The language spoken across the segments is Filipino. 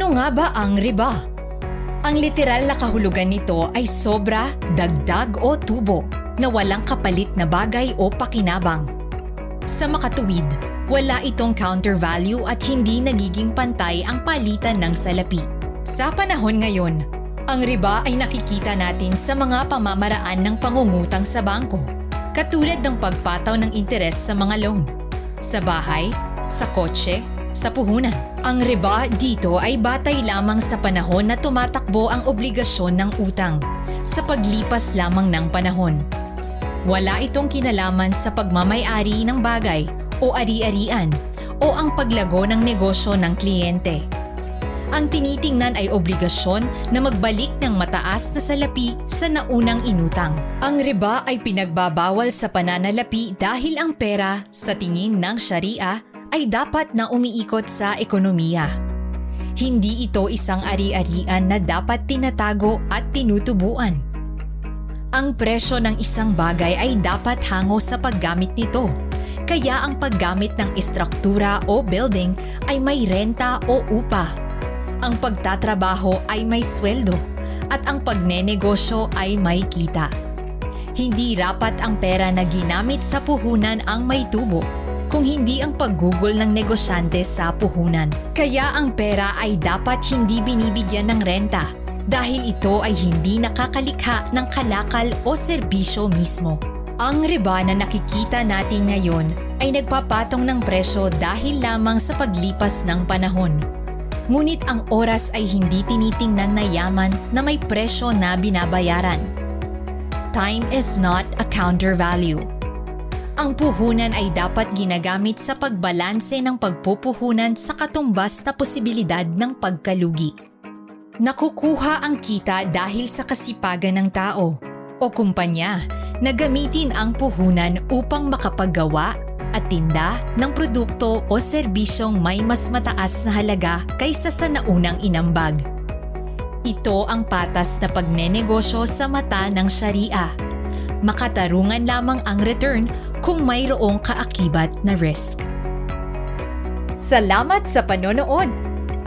Ano nga ba ang riba? Ang literal na kahulugan nito ay sobra, dagdag o tubo na walang kapalit na bagay o pakinabang. Sa makatuwid, wala itong counter value at hindi nagiging pantay ang palitan ng salapi. Sa panahon ngayon, ang riba ay nakikita natin sa mga pamamaraan ng pangungutang sa bangko, katulad ng pagpataw ng interes sa mga loan, sa bahay, sa kotse, sa puhunan. Ang riba dito ay batay lamang sa panahon na tumatakbo ang obligasyon ng utang sa paglipas lamang ng panahon. Wala itong kinalaman sa pagmamay-ari ng bagay o ari-arian o ang paglago ng negosyo ng kliyente. Ang tinitingnan ay obligasyon na magbalik ng mataas na salapi sa naunang inutang. Ang riba ay pinagbabawal sa pananalapi dahil ang pera, sa tingin ng Sharia, ay dapat na umiikot sa ekonomiya. Hindi ito isang ari-arian na dapat tinatago at tinutubuan. Ang presyo ng isang bagay ay dapat hango sa paggamit nito, kaya ang paggamit ng istruktura o building ay may renta o upa. Ang pagtatrabaho ay may sweldo at ang pagnenegosyo ay may kita. Hindi rapat ang pera na ginamit sa puhunan ang may tubo, kung hindi ang paggugol ng negosyante sa puhunan. Kaya ang pera ay dapat hindi binibigyan ng renta dahil ito ay hindi nakakalikha ng kalakal o serbisyo mismo. Ang riba na nakikita natin ngayon ay nagpapatong ng presyo dahil lamang sa paglipas ng panahon. Ngunit ang oras ay hindi tinitingnan na yaman na may presyo na binabayaran. Time is not a counter value. Ang puhunan ay dapat ginagamit sa pagbalanse ng pagpupuhunan sa katumbas na posibilidad ng pagkalugi. Nakukuha ang kita dahil sa kasipagan ng tao o kumpanya na gamitin ang puhunan upang makapaggawa at tinda ng produkto o serbisyong may mas mataas na halaga kaysa sa naunang inambag. Ito ang patas na pagnenegosyo sa mata ng Sharia. Makatarungan lamang ang return kung mayroong kaakibat na risk. Salamat sa panonood!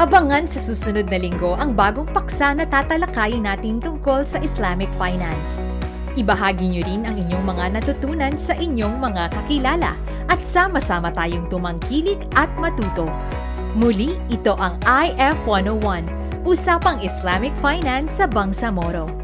Abangan sa susunod na linggo ang bagong paksa na tatalakayin natin tungkol sa Islamic finance. Ibahagi niyo rin ang inyong mga natutunan sa inyong mga kakilala at sama-sama tayong tumangkilik at matuto. Muli, ito ang IF 101, Usapang Islamic Finance sa Bangsamoro.